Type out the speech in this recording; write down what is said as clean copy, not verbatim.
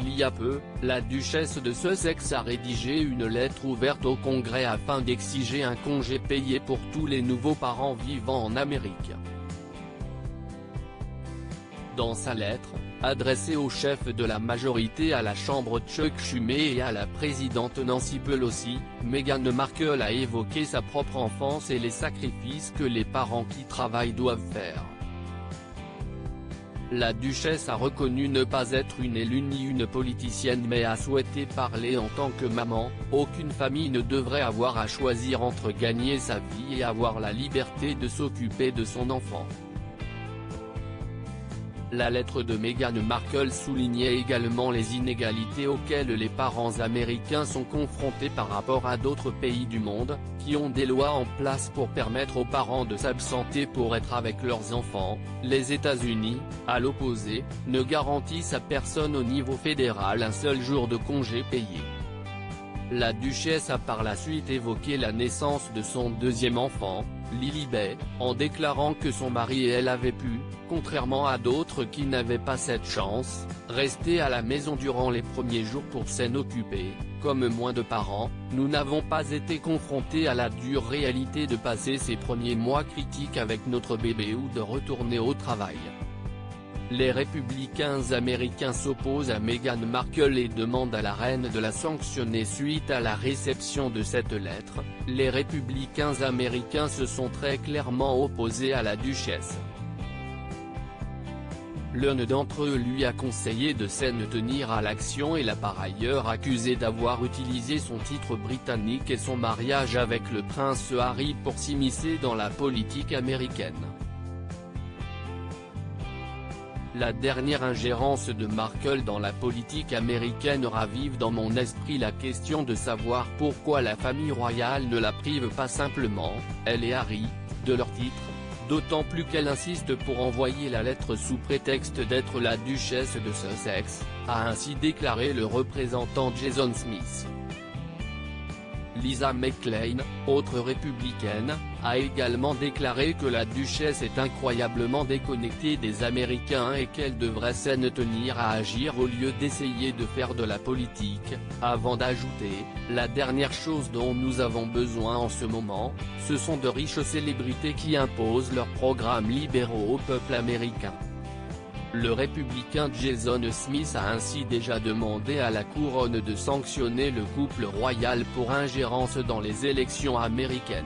Il y a peu, la duchesse de Sussex a rédigé une lettre ouverte au Congrès afin d'exiger un congé payé pour tous les nouveaux parents vivant en Amérique. Dans sa lettre, adressée au chef de la majorité à la Chambre Chuck Schumer et à la présidente Nancy Pelosi, Meghan Markle a évoqué sa propre enfance et les sacrifices que les parents qui travaillent doivent faire. La duchesse a reconnu ne pas être une élue ni une politicienne mais a souhaité parler en tant que maman. Aucune famille ne devrait avoir à choisir entre gagner sa vie et avoir la liberté de s'occuper de son enfant. La lettre de Meghan Markle soulignait également les inégalités auxquelles les parents américains sont confrontés par rapport à d'autres pays du monde, qui ont des lois en place pour permettre aux parents de s'absenter pour être avec leurs enfants. Les États-Unis, à l'opposé, ne garantissent à personne au niveau fédéral un seul jour de congé payé. La duchesse a par la suite évoqué la naissance de son deuxième enfant, Lilibet, en déclarant que son mari et elle avaient pu, contrairement à d'autres qui n'avaient pas cette chance, rester à la maison durant les premiers jours pour s'en occuper. Comme moins de parents, nous n'avons pas été confrontés à la dure réalité de passer ces premiers mois critiques avec notre bébé ou de retourner au travail. Les républicains américains s'opposent à Meghan Markle et demandent à la reine de la sanctionner suite à la réception de cette lettre. Les républicains américains se sont très clairement opposés à la duchesse. L'un d'entre eux lui a conseillé de s'en tenir à l'action et l'a par ailleurs accusé d'avoir utilisé son titre britannique et son mariage avec le prince Harry pour s'immiscer dans la politique américaine. La dernière ingérence de Markle dans la politique américaine ravive dans mon esprit la question de savoir pourquoi la famille royale ne la prive pas simplement, elle et Harry, de leur titre, d'autant plus qu'elle insiste pour envoyer la lettre sous prétexte d'être la duchesse de Sussex, a ainsi déclaré le représentant Jason Smith. Lisa McClain, autre républicaine, a également déclaré que la duchesse est incroyablement déconnectée des Américains et qu'elle devrait s'en tenir à agir au lieu d'essayer de faire de la politique, avant d'ajouter « La dernière chose dont nous avons besoin en ce moment, ce sont de riches célébrités qui imposent leurs programmes libéraux au peuple américain ». Le républicain Jason Smith a ainsi déjà demandé à la couronne de sanctionner le couple royal pour ingérence dans les élections américaines.